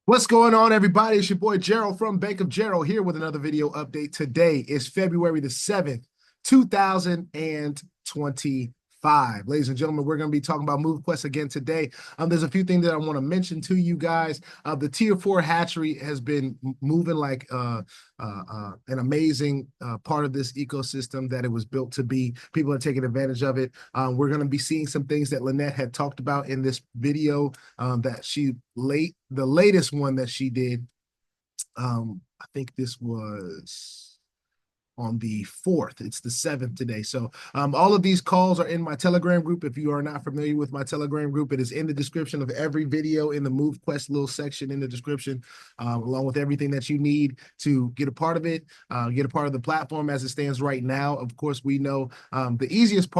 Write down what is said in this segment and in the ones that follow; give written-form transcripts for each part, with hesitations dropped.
What's going on, everybody? It's your boy Gerald from Bank of Gerald here with another video update. Today is February the 7th, 2025. Ladies and gentlemen, we're going to be talking about Movequest again today. There's a few things that I want to mention to you guys. The Tier 4 hatchery has been moving like an amazing part of this ecosystem that it was built to be. People are taking advantage of it. We're going to be seeing some things that Lynette had talked about in this video the latest one that she did. I think this was on the 4th. It's the 7th today. So all of these calls are in my Telegram group. If you are not familiar with my Telegram group, it is in the description of every video in the Movequest little section in the description, along with everything that you need to get a part of it, get a part of the platform as it stands right now. Of course, we know the easiest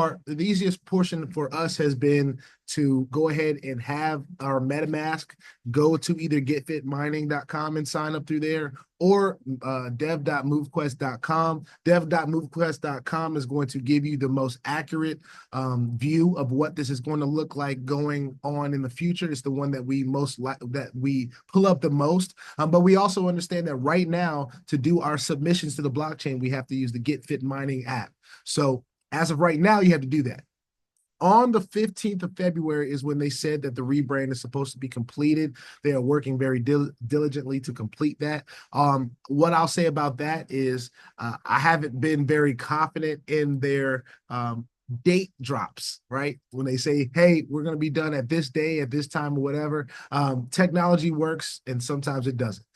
portion for us has been to go ahead and have our MetaMask go to either getfitmining.com and sign up through there, or dev.movequest.com. Dev.movequest.com is going to give you the most accurate view of what this is going to look like going on in the future. It's the one that we pull up the most. But we also understand that right now, to do our submissions to the blockchain, we have to use the Get Fit Mining app. So as of right now, you have to do that. On the 15th of February is when they said that the rebrand is supposed to be completed. They are working very diligently to complete that. What I'll say about that is I haven't been very confident in their date drops, right? When they say, hey, we're going to be done at this day, at this time, or whatever. Technology works and sometimes it doesn't.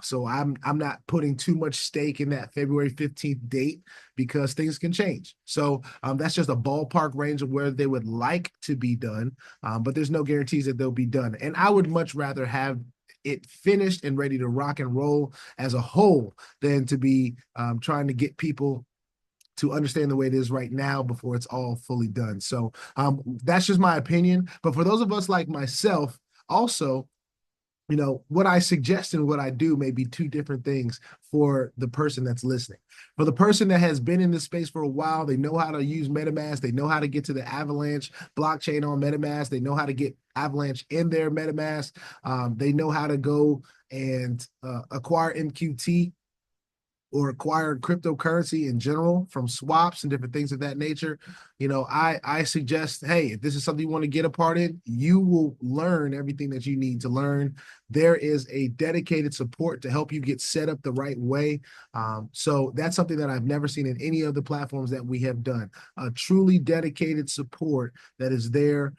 So I'm not putting too much stake in that February 15th date because things can change. So that's just a ballpark range of where they would like to be done, but there's no guarantees that they'll be done. And I would much rather have it finished and ready to rock and roll as a whole than to be trying to get people to understand the way it is right now before it's all fully done. So that's just my opinion. But for those of us like myself, also, you know, what I suggest and what I do may be two different things for the person that's listening. For the person that has been in this space for a while, they know how to use MetaMask. They know how to get to the Avalanche blockchain on MetaMask. They know how to get Avalanche in their MetaMask. They know how to go and acquire MQT or acquire cryptocurrency in general from swaps and different things of that nature. You know, I suggest, hey, if this is something you want to get a part in, you will learn everything that you need to learn. There is a dedicated support to help you get set up the right way. So that's something that I've never seen in any of the platforms that we have done. A truly dedicated support that is there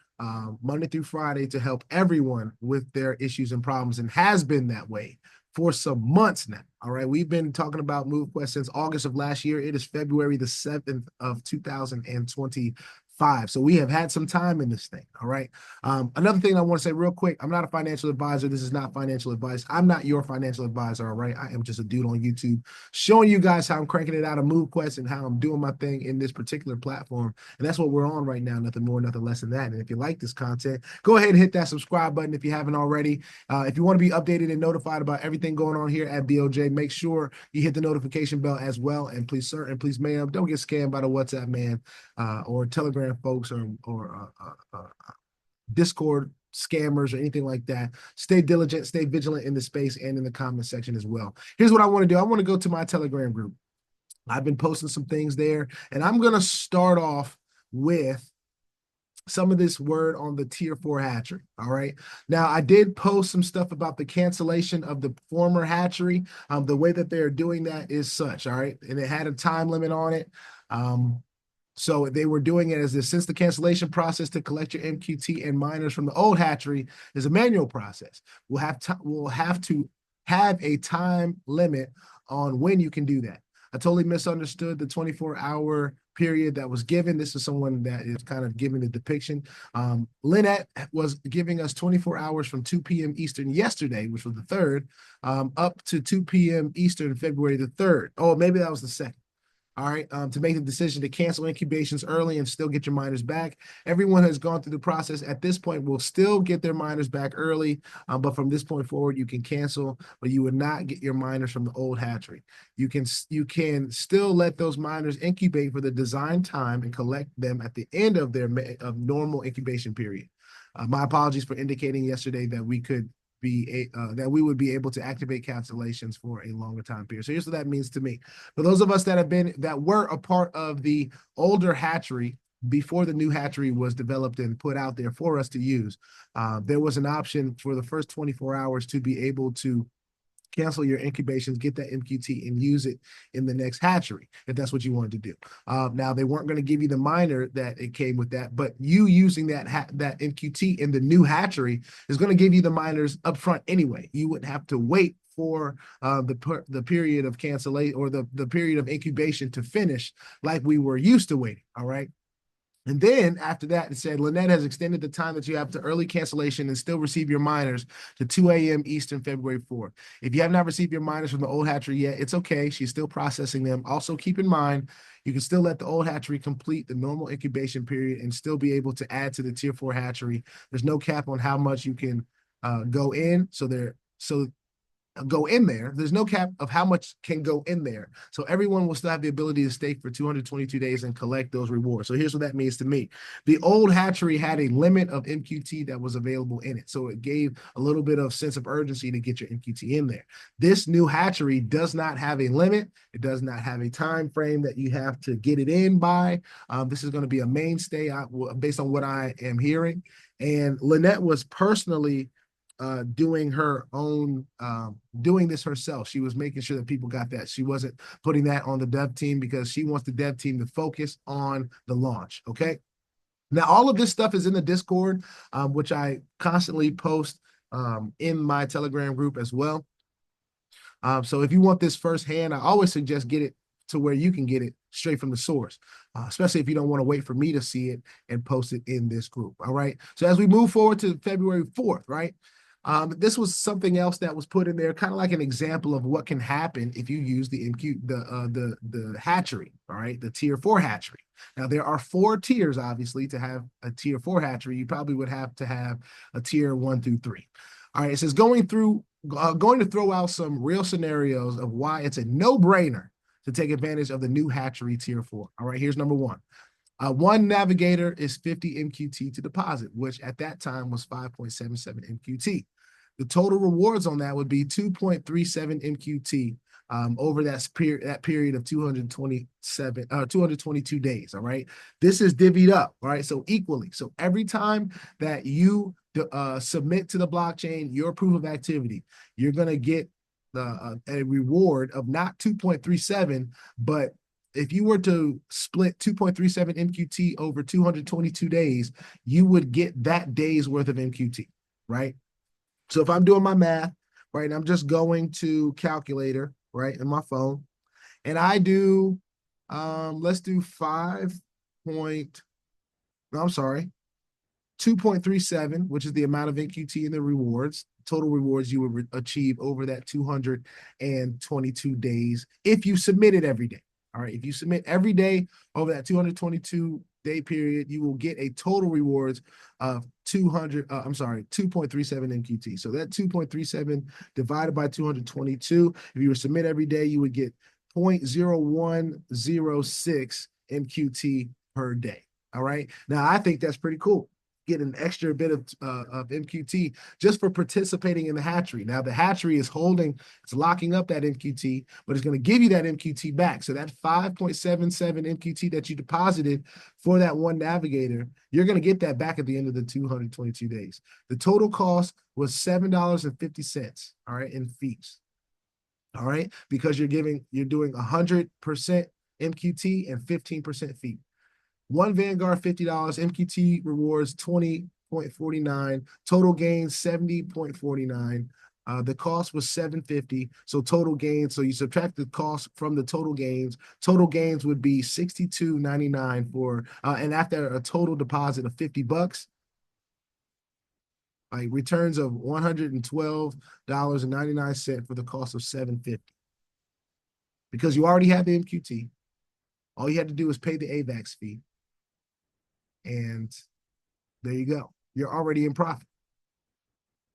Monday through Friday to help everyone with their issues and problems, and has been that way for some months now. All right. We've been talking about Movequest since August of last year. It is February the 7th of 2025. So we have had some time in this thing. All right. Another thing I want to say real quick, I'm not a financial advisor. This is not financial advice. I'm not your financial advisor. All right. I am just a dude on YouTube showing you guys how I'm cranking it out of Movequest and how I'm doing my thing in this particular platform. And that's what we're on right now. Nothing more, nothing less than that. And if you like this content, go ahead and hit that subscribe button if you haven't already. If you want to be updated and notified about everything going on here at BOJ, make sure you hit the notification bell as well. And please, sir, and please, ma'am, don't get scammed by the WhatsApp man or Telegram folks or Discord scammers or anything like that. Stay diligent, stay vigilant in the space and in the comment section as well. Here's what I want to do. I want to go to my Telegram group. I've been posting some things there, and I'm going to start off with some of this word on the Tier 4 hatchery. All right. Now, I did post some stuff about the cancellation of the former hatchery. The way that they're doing that is such. All right. And it had a time limit on it. So they were doing it as this: since the cancellation process to collect your MQT and miners from the old hatchery is a manual process, we'll have to have a time limit on when you can do that. I totally misunderstood the 24-hour period that was given. This is someone that is kind of giving the depiction. Lynette was giving us 24 hours from 2 p.m. Eastern yesterday, which was the 3rd, up to 2 p.m. Eastern, February the 3rd. Oh, maybe that was the 2nd. All right, to make the decision to cancel incubations early and still get your miners back. Everyone has gone through the process at this point will still get their miners back early, but from this point forward, you can cancel, but you would not get your miners from the old hatchery. You can still let those miners incubate for the design time and collect them at the end of their normal incubation period. My apologies for indicating yesterday that we could that we would be able to activate cancellations for a longer time period. So here's what that means to me. For those of us that were a part of the older hatchery before the new hatchery was developed and put out there for us to use, there was an option for the first 24 hours to be able to cancel your incubations, get that MQT, and use it in the next hatchery, if that's what you wanted to do. Now, they weren't going to give you the minor that it came with that, but you using that MQT in the new hatchery is going to give you the minors up front anyway. You wouldn't have to wait for the period of cancellation or the period of incubation to finish like we were used to waiting, all right? And then after that, it said, Lynette has extended the time that you have to early cancellation and still receive your minors to 2 a.m. Eastern, February 4th. If you have not received your minors from the old hatchery yet, it's okay. She's still processing them. Also, keep in mind, you can still let the old hatchery complete the normal incubation period and still be able to add to the tier 4 hatchery. There's no cap on how much you can go in. Go in there. There's no cap of how much can go in there. So everyone will still have the ability to stake for 222 days and collect those rewards. So here's what that means to me. The old hatchery had a limit of MQT that was available in it. So it gave a little bit of sense of urgency to get your MQT in there. This new hatchery does not have a limit. It does not have a time frame that you have to get it in by. This is going to be a mainstay based on what I am hearing. And Lynette was personally doing this herself. She was making sure that people got that. She wasn't putting that on the dev team because she wants the dev team to focus on the launch. Okay. Now, all of this stuff is in the Discord, which I constantly post in my Telegram group as well. So if you want this firsthand, I always suggest get it to where you can get it straight from the source, especially if you don't want to wait for me to see it and post it in this group. All right. So as we move forward to February 4th, right? This was something else that was put in there, kind of like an example of what can happen if you use the hatchery, all right, the tier 4 hatchery. Now, there are 4 tiers, obviously, to have a tier 4 hatchery. You probably would have to have a tier 1 through 3. All right, it says going to throw out some real scenarios of why it's a no-brainer to take advantage of the new hatchery tier 4. All right, here's number 1. One navigator is 50 MQT to deposit, which at that time was 5.77 MQT. The total rewards on that would be 2.37 MQT over that period of 222 days. All right. This is divvied up. All right. So equally. So every time that you submit to the blockchain your proof of activity, you're going to get a reward of not 2.37, but if you were to split 2.37 MQT over 222 days, you would get that day's worth of MQT, right? So if I'm doing my math, right, and I'm just going to calculator, right, in my phone, and I do, let's do 2.37, which is the amount of MQT in the rewards, total rewards you would achieve over that 222 days if you submit it every day. All right, if you submit every day over that 222-day period, you will get a total rewards of 2.37 MQT. So that 2.37 divided by 222, if you were to submit every day, you would get 0.0106 MQT per day. All right. Now, I think that's pretty cool. Get an extra bit of MQT just for participating in the hatchery. Now, the hatchery is it's locking up that MQT, but it's going to give you that MQT back. So that 5.77 MQT that you deposited for that one navigator, you're going to get that back at the end of the 222 days. The total cost was $7.50, all right, in fees. All right, because you're doing 100% MQT and 15% fee. One Vanguard, $50, MQT rewards 20.49, total gains 70.49. The cost was $7.50, so total gains. So you subtract the cost from the total gains would be $62.99 for, and after a total deposit of $50, returns of $112.99 for the cost of $7.50. Because you already have the MQT, all you had to do is pay the AVAX fee. And there you go. You're already in profit.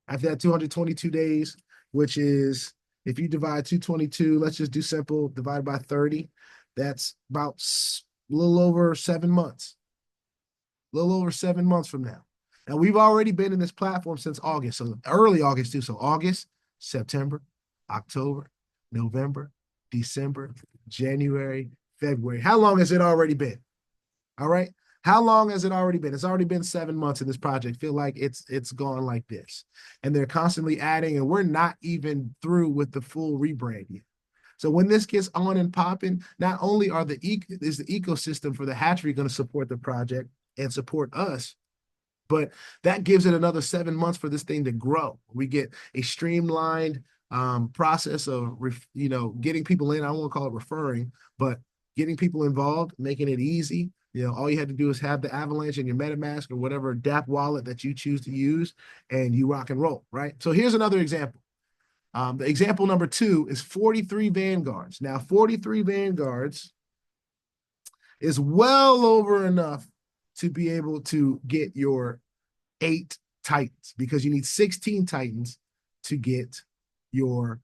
After that 222 days, which is, if you divide 222, let's just do simple, divided by 30, that's about a little over 7 months. A little over 7 months from now. Now, we've already been in this platform since August, so early August too. So August, September, October, November, December, January, February. How long has it already been? All right. How long has it already been? It's already been 7 months in this project. Feel like it's gone like this. And they're constantly adding, and we're not even through with the full rebrand yet. So when this gets on and popping, not only is the ecosystem for the hatchery going to support the project and support us, but that gives it another 7 months for this thing to grow. We get a streamlined process of getting people in. I don't want to call it referring, but getting people involved, making it easy. All you had to do is have the Avalanche in your MetaMask or whatever DApp wallet that you choose to use, and you rock and roll, right? So here's another example. The example number 2 is 43 Vanguards. Now, 43 Vanguards is well over enough to be able to get your 8 Titans, because you need 16 Titans to get your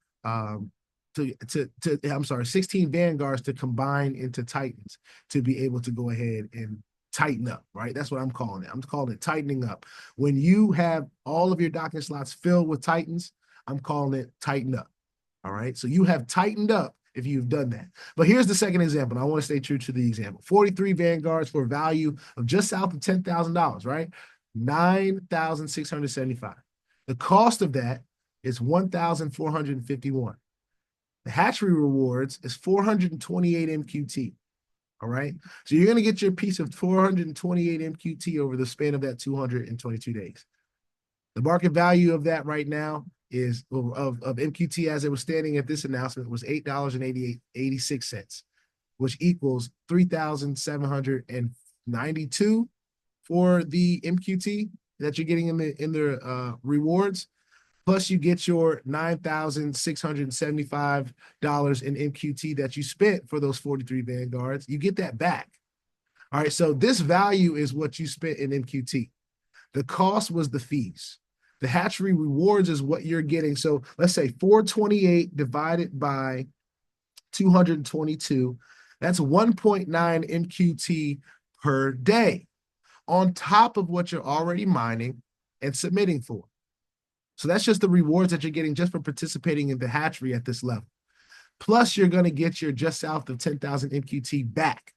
16 Vanguards to combine into Titans to be able to go ahead and tighten up, right? That's what I'm calling it. I'm calling it tightening up. When you have all of your docking slots filled with Titans, I'm calling it tighten up. All right. So you have tightened up if you've done that. But here's the second example. I want to stay true to the example. 43 Vanguards for a value of just south of $10,000, right? $9,675. The cost of that is $1,451. The hatchery rewards is 428 MQT. All right. So you're going to get your piece of 428 MQT over the span of that 222 days. The market value of that right now is of MQT as it was standing at this announcement was $8.86, which equals $3,792 for the MQT that you're getting in the rewards. Plus, you get your $9,675 in MQT that you spent for those 43 Vanguards. You get that back. All right, so this value is what you spent in MQT. The cost was the fees. The hatchery rewards is what you're getting. So let's say 428 divided by 222. That's 1.9 MQT per day on top of what you're already mining and submitting for. So that's just the rewards that you're getting just for participating in the hatchery at this level. Plus, you're going to get your just south of 10,000 MQT back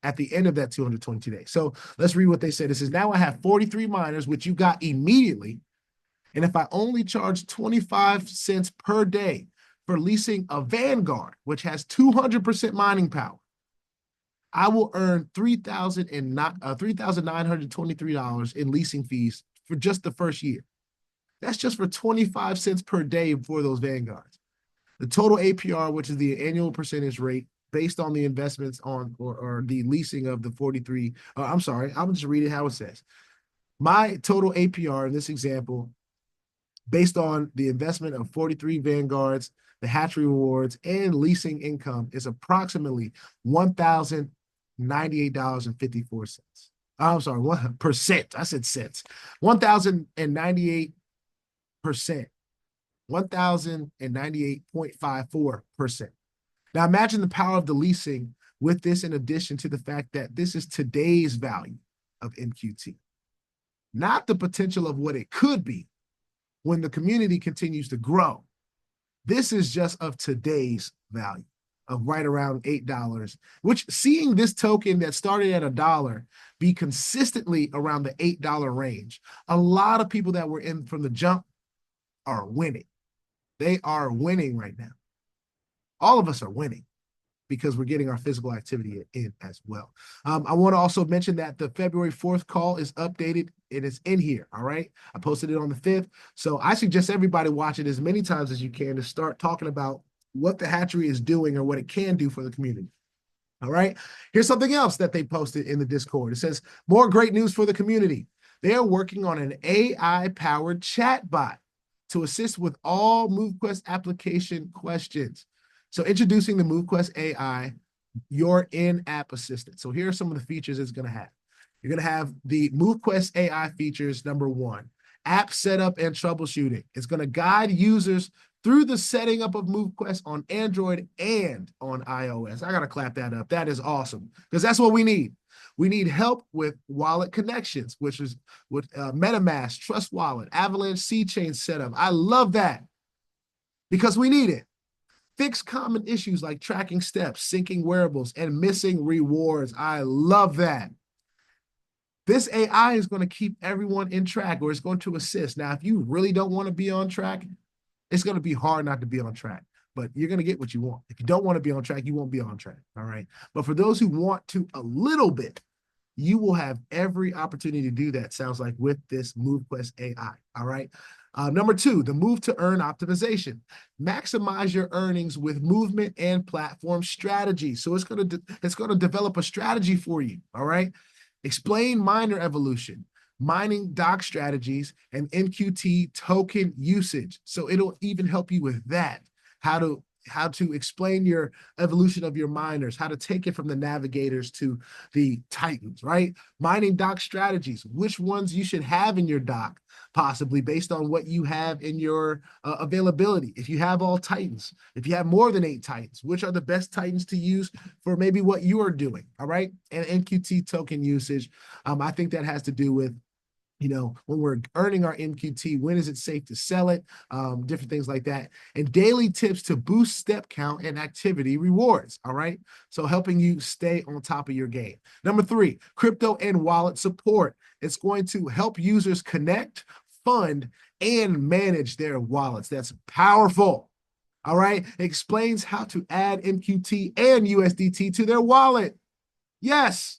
at the end of that 222 days. So let's read what they said. It says, now I have 43 miners, which you got immediately. And if I only charge 25 cents per day for leasing a Vanguard, which has 200% mining power, I will earn $3,923 in leasing fees for just the first year. That's just for 25 cents per day for those Vanguards. The total APR, which is the annual percentage rate based on the investments on or the leasing of the 43. I'm sorry, I'll just read it how it says. My total APR in this example, based on the investment of 43 Vanguards, the hatchery rewards, and leasing income, is approximately $1,098.54. I'm sorry, 1%. I said cents. 1,098%. 1,098.54%. Now imagine the power of the leasing with this, in addition to the fact that this is today's value of MQT, not the potential of what it could be when the community continues to grow. This is just of today's value of right around $8, which, seeing this token that started at $1 be consistently around the $8 range, a lot of people that were in from the jump are winning. They are winning right now. All of us are winning because we're getting our physical activity in as well. I want to also mention that the February 4th call is updated and it's in here, all right? I posted it on the 5th. So I suggest everybody watch it as many times as you can to start talking about what the hatchery is doing or what it can do for the community. All right? Here's something else that they posted in the Discord. It says, more great news for the community. They are working on an AI-powered chatbot to assist with all Movequest application questions. So introducing the Movequest AI, your in-app assistant. So here are some of the features it's going to have. You're going to have the Movequest AI features. Number 1, app setup and troubleshooting. It's going to guide users through the setting up of Movequest on Android and on iOS. I got to clap that up. That is awesome because that's what we need. We need help with wallet connections, which is with MetaMask, Trust Wallet, Avalanche C-Chain setup. I love that because we need it. Fix common issues like tracking steps, syncing wearables, and missing rewards. I love that. This AI is going to keep everyone in track, or it's going to assist. Now, if you really don't want to be on track, it's going to be hard not to be on track, but you're going to get what you want. If you don't want to be on track, you won't be on track, all right? But for those who want to a little bit, you will have every opportunity to do that, sounds like, with this Movequest AI, all right? Number 2, the move to earn optimization. Maximize your earnings with movement and platform strategy. So it's going to develop a strategy for you, all right? Explain miner evolution, mining doc strategies, and MQT token usage. So it'll even help you with that. How to explain your evolution of your miners, how to take it from the navigators to the titans, right? Mining doc strategies, which ones you should have in your doc, possibly based on what you have in your availability. If you have all titans, if you have more than 8 titans, which are the best titans to use for maybe what you are doing, all right? And MQT token usage, I think that has to do with, you know, when we're earning our MQT, when is it safe to sell it? Different things like that. And daily tips to boost step count and activity rewards, all right? So helping you stay on top of your game. Number 3, crypto and wallet support. It's going to help users connect, fund, and manage their wallets. That's powerful, all right? It explains how to add MQT and USDT to their wallet. Yes.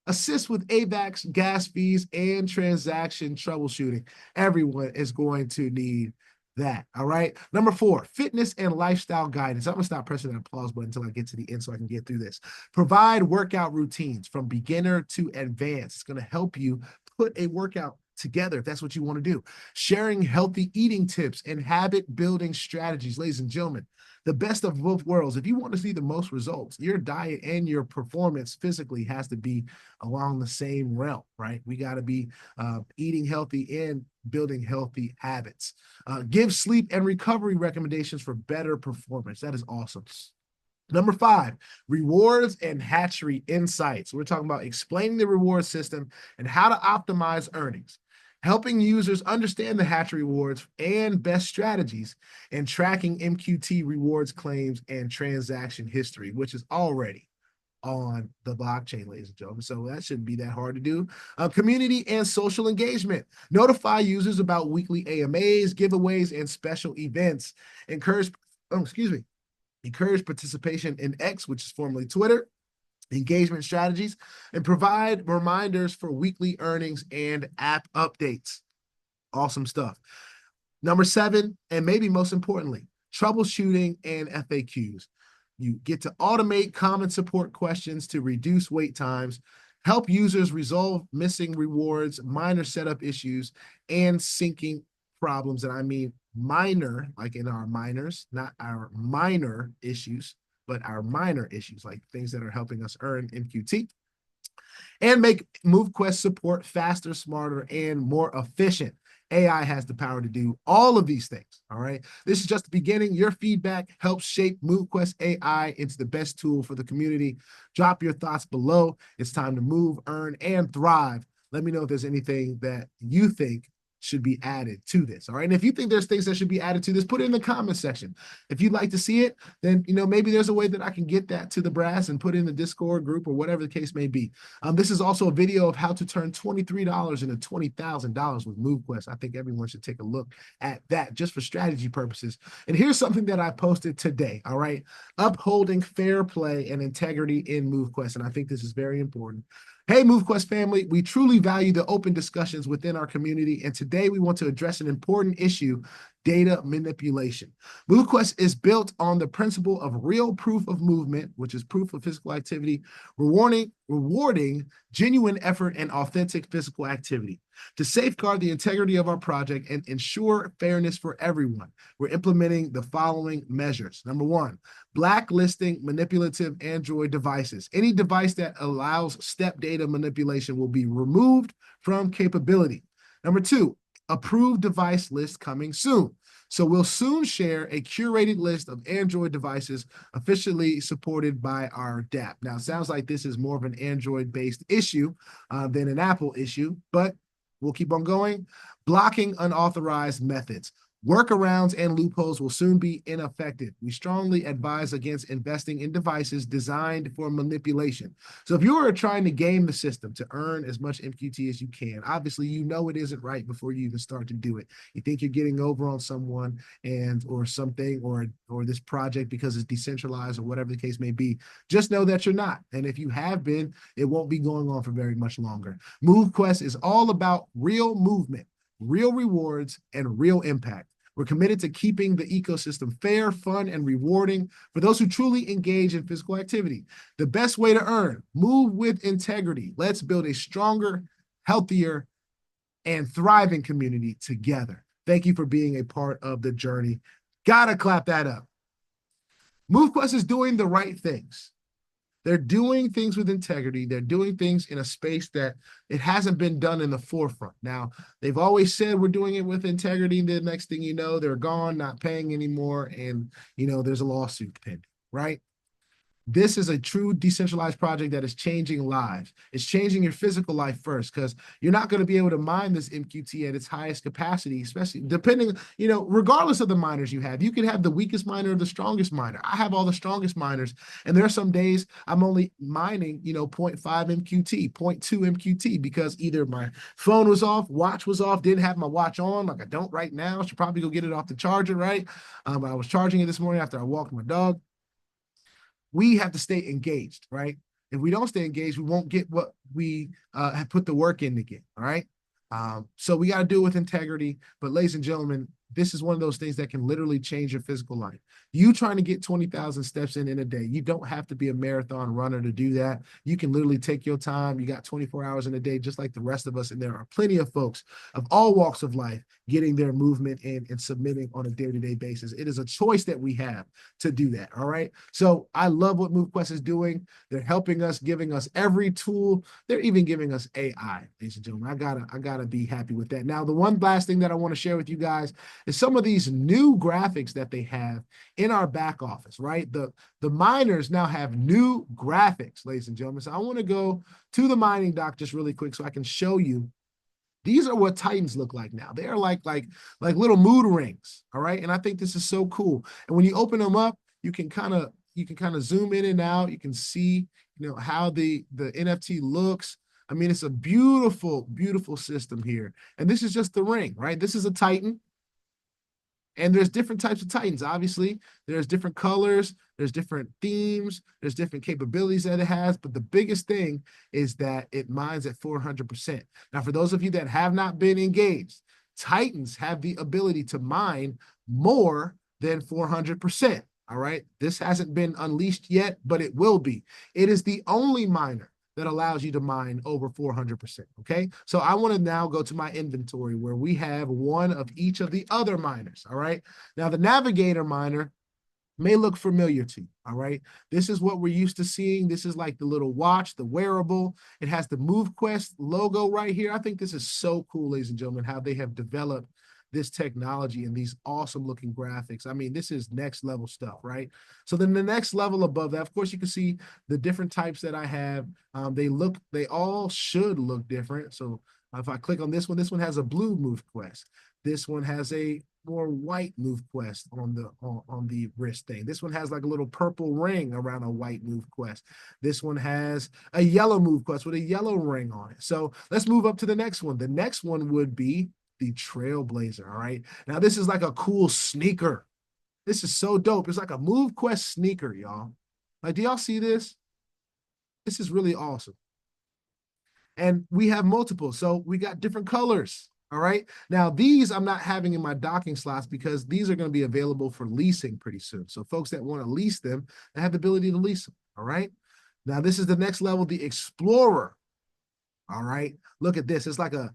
Assist with AVAX, gas fees, and transaction troubleshooting. Everyone is going to need that, all right? Number 4, fitness and lifestyle guidance. I'm going to stop pressing that applause button until I get to the end so I can get through this. Provide workout routines from beginner to advanced. It's going to help you put a workout together if that's what you want to do. Sharing healthy eating tips and habit building strategies. Ladies and gentlemen, the best of both worlds. If you want to see the most results, your diet and your performance physically has to be along the same realm, right? We got to be eating healthy and building healthy habits. Give sleep and recovery recommendations for better performance. That is awesome. Number 5, rewards and hatchery insights. We're talking about explaining the reward system and how to optimize earnings, helping users understand the hatchery rewards and best strategies, and tracking MQT rewards claims and transaction history, which is already on the blockchain, ladies and gentlemen. So that shouldn't be that hard to do. Community and social engagement. Notify users about weekly AMAs, giveaways, and special events. Encourage participation in X, which is formerly Twitter, engagement strategies, and provide reminders for weekly earnings and app updates. Awesome stuff. Number 7, and maybe most importantly, troubleshooting and FAQs. You get to automate common support questions to reduce wait times, help users resolve missing rewards, minor setup issues, and syncing problems. And I mean minor, like in our minors, not our minor issues, but our minor issues, like things that are helping us earn MQT, and make Movequest support faster, smarter, and more efficient. AI has the power to do all of these things, all right? This is just the beginning. Your feedback helps shape Movequest AI. It's the best tool for the community. Drop your thoughts below. It's time to move, earn, and thrive. Let me know if there's anything that you think should be added to this, all right? And if you think there's things that should be added to this, put it in the comment section. If you'd like to see it, then, you know, maybe there's a way that I can get that to the brass and put it in the Discord group or whatever the case may be. This is also a video of how to turn $23 into $20,000 with Movequest. I think everyone should take a look at that just for strategy purposes. And here's something that I posted today, all right? Upholding fair play and integrity in Movequest. And I think this is very important. Hey, Movequest family, we truly value the open discussions within our community, and today we want to address an important issue: data manipulation. Movequest is built on the principle of real proof of movement, which is proof of physical activity, rewarding genuine effort and authentic physical activity. To safeguard the integrity of our project and ensure fairness for everyone, we're implementing the following measures. Number 1, blacklisting manipulative Android devices. Any device that allows step data manipulation will be removed from capability. Number 2, approved device list coming soon. So we'll soon share a curated list of Android devices officially supported by our DApp. Now, it sounds like this is more of an Android-based issue than an Apple issue, but we'll keep on going. Blocking unauthorized methods. Workarounds and loopholes will soon be ineffective. We strongly advise against investing in devices designed for manipulation. So if you are trying to game the system to earn as much MQT as you can, obviously you know it isn't right before you even start to do it. You think you're getting over on someone or something or this project because it's decentralized or whatever the case may be. Just know that you're not. And if you have been, it won't be going on for very much longer. Movequest is all about real movement, real rewards, and real impact. We're committed to keeping the ecosystem fair, fun, and rewarding for those who truly engage in physical activity. The best way to earn, move with integrity. Let's build a stronger, healthier, and thriving community together. Thank you for being a part of the journey. Gotta clap that up. Movequest is doing the right things. They're doing things with integrity. They're doing things in a space that it hasn't been done in the forefront. Now, they've always said we're doing it with integrity. The next thing you know, they're gone, not paying anymore. And, there's a lawsuit pending, right? This is a true decentralized project that is changing lives. It's changing your physical life first, because you're not going to be able to mine this MQT at its highest capacity, especially depending, regardless of the miners you have. You can have the weakest miner or the strongest miner. I have all the strongest miners, and there are some days I'm only mining, 0.5 MQT, 0.2 MQT, because either my phone was off, watch was off, didn't have my watch on, like I don't right now. I should probably go get it off the charger, right? I was charging it this morning after I walked my dog. We have to stay engaged, right? If we don't stay engaged, we won't get what we have put the work in to get, all right? So we got to do it with integrity. But ladies and gentlemen, this is one of those things that can literally change your physical life. You trying to get 20,000 steps in a day, you don't have to be a marathon runner to do that. You can literally take your time. You got 24 hours in a day, just like the rest of us. And there are plenty of folks of all walks of life getting their movement in and submitting on a day-to-day basis. It is a choice that we have to do that, all right? So I love what Movequest is doing. They're helping us, giving us every tool. They're even giving us AI, ladies and gentlemen. I gotta be happy with that. Now, the one last thing that I want to share with you guys is some of these new graphics that they have in our back office, right? The miners now have new graphics, ladies and gentlemen. So I want to go to the mining dock just really quick so I can show you. These are what Titans look like now. They are like little mood rings, all right? And I think this is so cool. And when you open them up, you can kind of zoom in and out. You can see, how the NFT looks. I mean, it's a beautiful, beautiful system here. And this is just the ring, right? This is a Titan. And there's different types of Titans. Obviously, there's different colors, there's different themes, there's different capabilities that it has. But the biggest thing is that it mines at 400%. Now, for those of you that have not been engaged, Titans have the ability to mine more than 400%. All right. This hasn't been unleashed yet, but it will be. It is the only miner that allows you to mine over 400%, okay? So I want to now go to my inventory where we have one of each of the other miners, all right? Now, the Navigator miner may look familiar to you, all right? This is what we're used to seeing. This is like the little watch, the wearable. It has the Movequest logo right here. I think this is so cool, ladies and gentlemen, how they have developed this technology and these awesome looking graphics. I mean, this is next level stuff, right? So then the next level above that, of course, you can see the different types that I have. They all should look different. So if I click on this one has a blue Movequest. This one has a more white Movequest on the wrist thing. This one has like a little purple ring around a white Movequest. This one has a yellow Movequest with a yellow ring on it. So let's move up to the next one. The next one would be the Trailblazer, all right? Now, this is like a cool sneaker. This is so dope. It's like a Movequest sneaker, y'all. Like, do y'all see this? This is really awesome. And we have multiple, so we got different colors, all right? Now, these I'm not having in my docking slots because these are going to be available for leasing pretty soon. So folks that want to lease them, they have the ability to lease them, all right? Now, this is the next level, the Explorer. All right, look at this. It's like a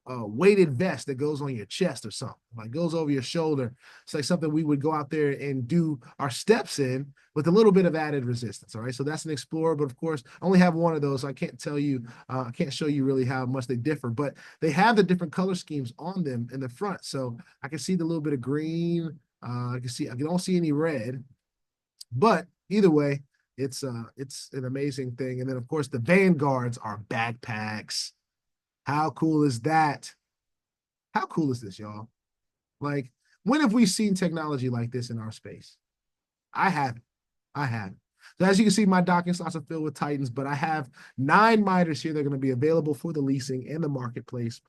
weighted vest that goes on your chest or something. Like goes over your shoulder. It's like something we would go out there and do our steps in with a little bit of added resistance. All right, so that's an Explorer, but of course, I only have one of those, so I can't tell you. I can't show you really how much they differ, but they have the different color schemes on them in the front. So I can see the little bit of green. I don't see any red, but either way, it's an amazing thing. And then of course the Vanguards are backpacks. How cool is that? How cool is this, y'all? Like, when have we seen technology like this in our space? I haven't. I haven't. So as you can see, my docking slots are filled with Titans, but I have 9 miners here that are going to be available for the leasing and the marketplace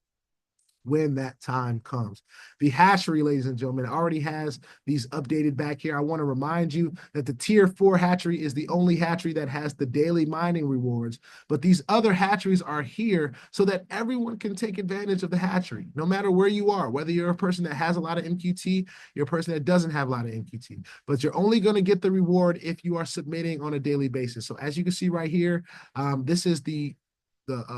when that time comes. The hatchery, ladies and gentlemen, already has these updated back here. I want to remind you that the tier 4 hatchery is the only hatchery that has the daily mining rewards, but these other hatcheries are here so that everyone can take advantage of the hatchery, no matter where you are, whether you're a person that has a lot of MQT, you're a person that doesn't have a lot of MQT, but you're only going to get the reward if you are submitting on a daily basis. So as you can see right here, this is the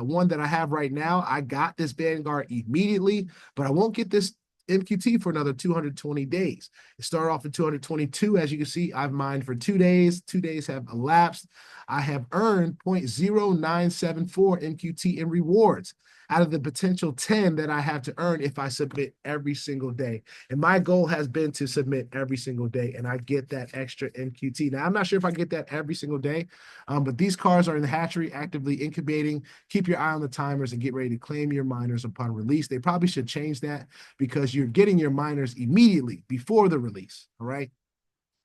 one that I have right now. I got this Vanguard immediately, but I won't get this MQT for another 220 days. It started off at 222. As you can see, I've mined for 2 days. 2 days have elapsed. I have earned 0.0974 MQT in rewards out of the potential 10 that I have to earn if I submit every single day. And my goal has been to submit every single day, and I get that extra MQT. Now, I'm not sure if I get that every single day, but these cars are in the hatchery, actively incubating. Keep your eye on the timers and get ready to claim your miners upon release. They probably should change that because you're getting your miners immediately before the release, all right?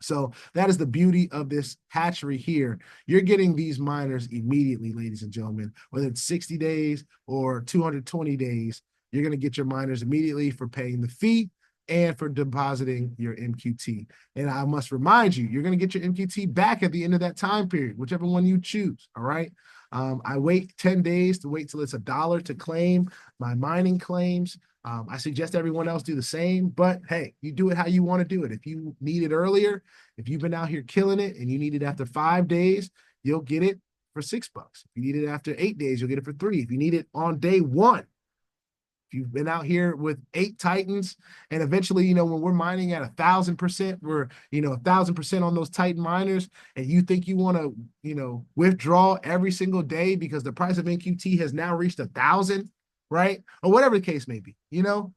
So that is the beauty of this hatchery here. You're getting these miners immediately, ladies and gentlemen, whether it's 60 days or 220 days, you're going to get your miners immediately for paying the fee and for depositing your MQT. And I must remind you, you're going to get your MQT back at the end of that time period, whichever one you choose, all right? I wait 10 days to wait till it's $1 to claim my mining claims. I suggest everyone else do the same, but hey, you do it how you want to do it. If you need it earlier, if you've been out here killing it and you need it after 5 days, you'll get it for $6. If you need it after 8 days, you'll get it for 3. If you need it on day 1, if you've been out here with 8 Titans, and eventually, you know, when we're mining at 1,000%, we're, you know, 1,000% on those Titan miners, and you think you want to, you know, withdraw every single day because the price of NQT has now reached 1,000, right? Or whatever the case may be, you know,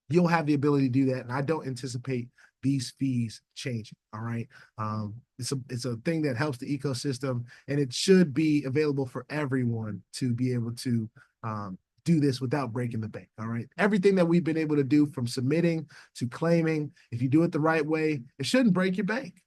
you'll have the ability to do that. And I don't anticipate these fees changing. All right. It's a thing that helps the ecosystem, and it should be available for everyone to be able to do this without breaking the bank. All right. Everything that we've been able to do from submitting to claiming, if you do it the right way, it shouldn't break your bank.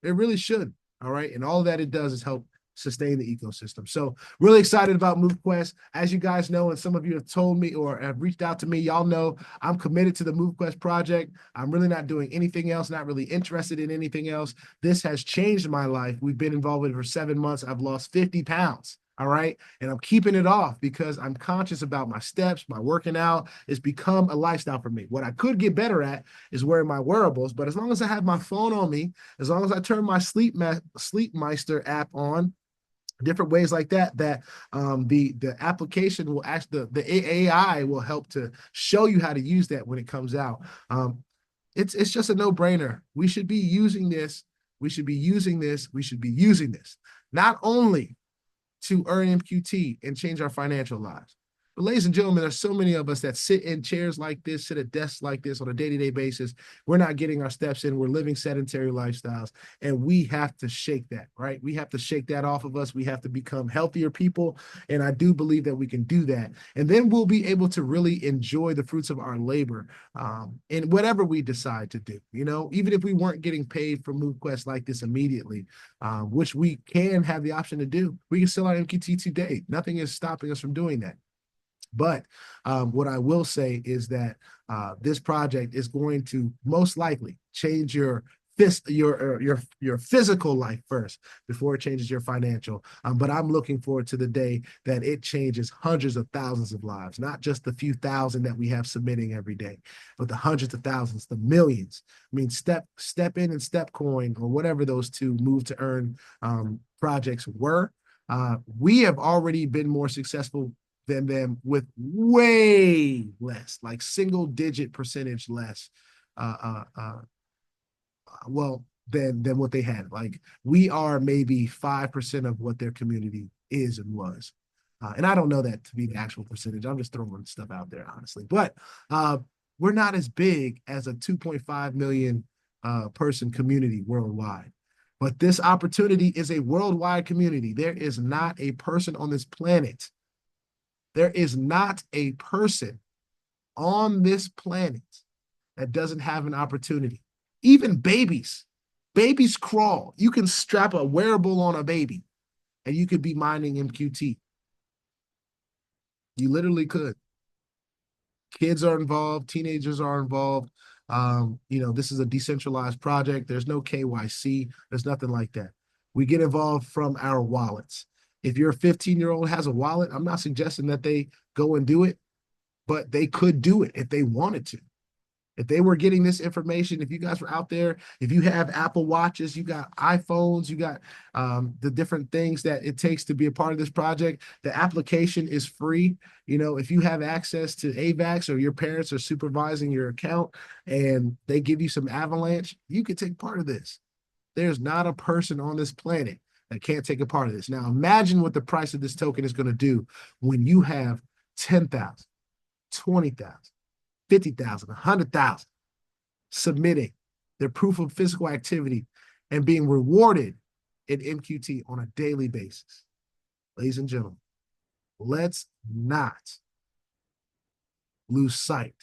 It really should. All right. And all that it does is help sustain the ecosystem. So really excited about Movequest. As you guys know, and some of you have told me or have reached out to me, y'all know I'm committed to the Movequest project. I'm really not doing anything else, not really interested in anything else. This has changed my life. We've been involved with it for 7 months. I've lost 50 pounds. All right. And I'm keeping it off because I'm conscious about my steps, my working out. It's become a lifestyle for me. What I could get better at is wearing my wearables. But as long as I have my phone on me, as long as I turn my Sleepmeister app on, different ways like that, the application will actually, the AI will help to show you how to use that when it comes out. It's just a no-brainer. We should be using this. We should be using this. We should be using this. Not only to earn MQT and change our financial lives. But ladies and gentlemen, there's so many of us that sit in chairs like this, sit at desks like this on a day-to-day basis. We're not getting our steps in. We're living sedentary lifestyles, and we have to shake that, right? We have to shake that off of us. We have to become healthier people, and I do believe that we can do that. And then we'll be able to really enjoy the fruits of our labor in whatever we decide to do. You know, even if we weren't getting paid for Movequest like this immediately, which we can have the option to do, we can sell our MQT today. Nothing is stopping us from doing that. But what I will say is that this project is going to most likely change your physical life first before it changes your financial. But I'm looking forward to the day that it changes hundreds of thousands of lives, not just the few thousand that we have submitting every day, but the hundreds of thousands, the millions. I mean, step in and step coin or whatever those two move to earn projects were. We have already been more successful than them with way less, like single-digit percentage less. Well, than what they had. Like we are maybe 5% of what their community is and was. And I don't know that to be the actual percentage. I'm just throwing stuff out there, honestly. But we're not as big as a 2.5 million person community worldwide. But this opportunity is a worldwide community. There is not a person on this planet. There is not a person on this planet that doesn't have an opportunity. Even babies. Babies crawl. You can strap a wearable on a baby and you could be mining MQT. You literally could. Kids are involved, teenagers are involved. This is a decentralized project. There's no KYC, there's nothing like that. We get involved from our wallets. If your 15-year-old has a wallet, I'm not suggesting that they go and do it, but they could do it if they wanted to. If they were getting this information, if you guys were out there, if you have Apple Watches, you got iPhones, you got the different things that it takes to be a part of this project, the application is free. If you have access to AVAX or your parents are supervising your account and they give you some Avalanche, you could take part of this. There's not a person on this planet that can't take a part of this. Now, imagine what the price of this token is going to do when you have 10,000, 20,000. 50,000, 100,000 submitting their proof of physical activity and being rewarded in MQT on a daily basis. Ladies and gentlemen, let's not lose sight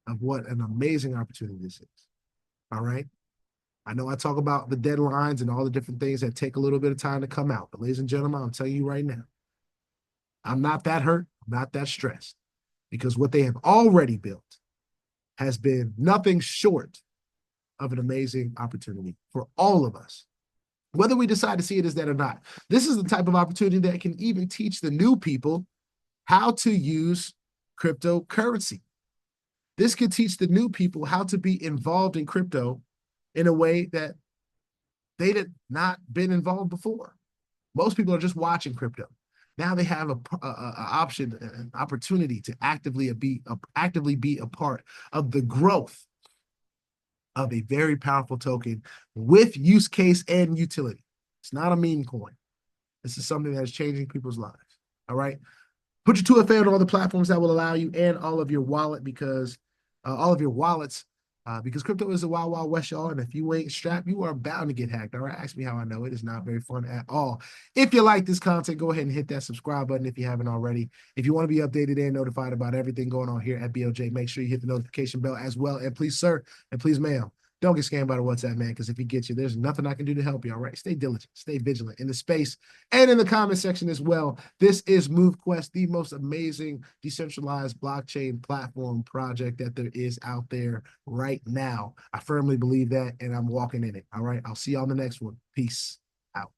of what an amazing opportunity this is. All right? I know I talk about the deadlines and all the different things that take a little bit of time to come out, but ladies and gentlemen, I'm telling you right now, I'm not that hurt, I'm not that stressed, because what they have already built has been nothing short of an amazing opportunity for all of us, whether we decide to see it as that or not. This is the type of opportunity that can even teach the new people how to use cryptocurrency. This could teach the new people how to be involved in crypto in a way that they had not been involved before. Most people are just watching crypto. Now they have an option, an opportunity to actively be a part of the growth of a very powerful token with use case and utility. It's not a meme coin. This is something that is changing people's lives. All right. Put your 2FA on all the platforms that will allow you and all of your wallets because crypto is a wild, wild west, y'all. And if you ain't strapped, you are bound to get hacked. All right. Ask me how I know. It is not very fun at all. If you like this content, go ahead and hit that subscribe button if you haven't already. If you want to be updated and notified about everything going on here at BOJ, make sure you hit the notification bell as well. And please, sir, and please, ma'am, don't get scammed by the WhatsApp, man, because if he gets you, there's nothing I can do to help you, all right? Stay diligent, stay vigilant in the space and in the comment section as well. This is Movequest, the most amazing decentralized blockchain platform project that there is out there right now. I firmly believe that, and I'm walking in it, all right? I'll see you on the next one. Peace out.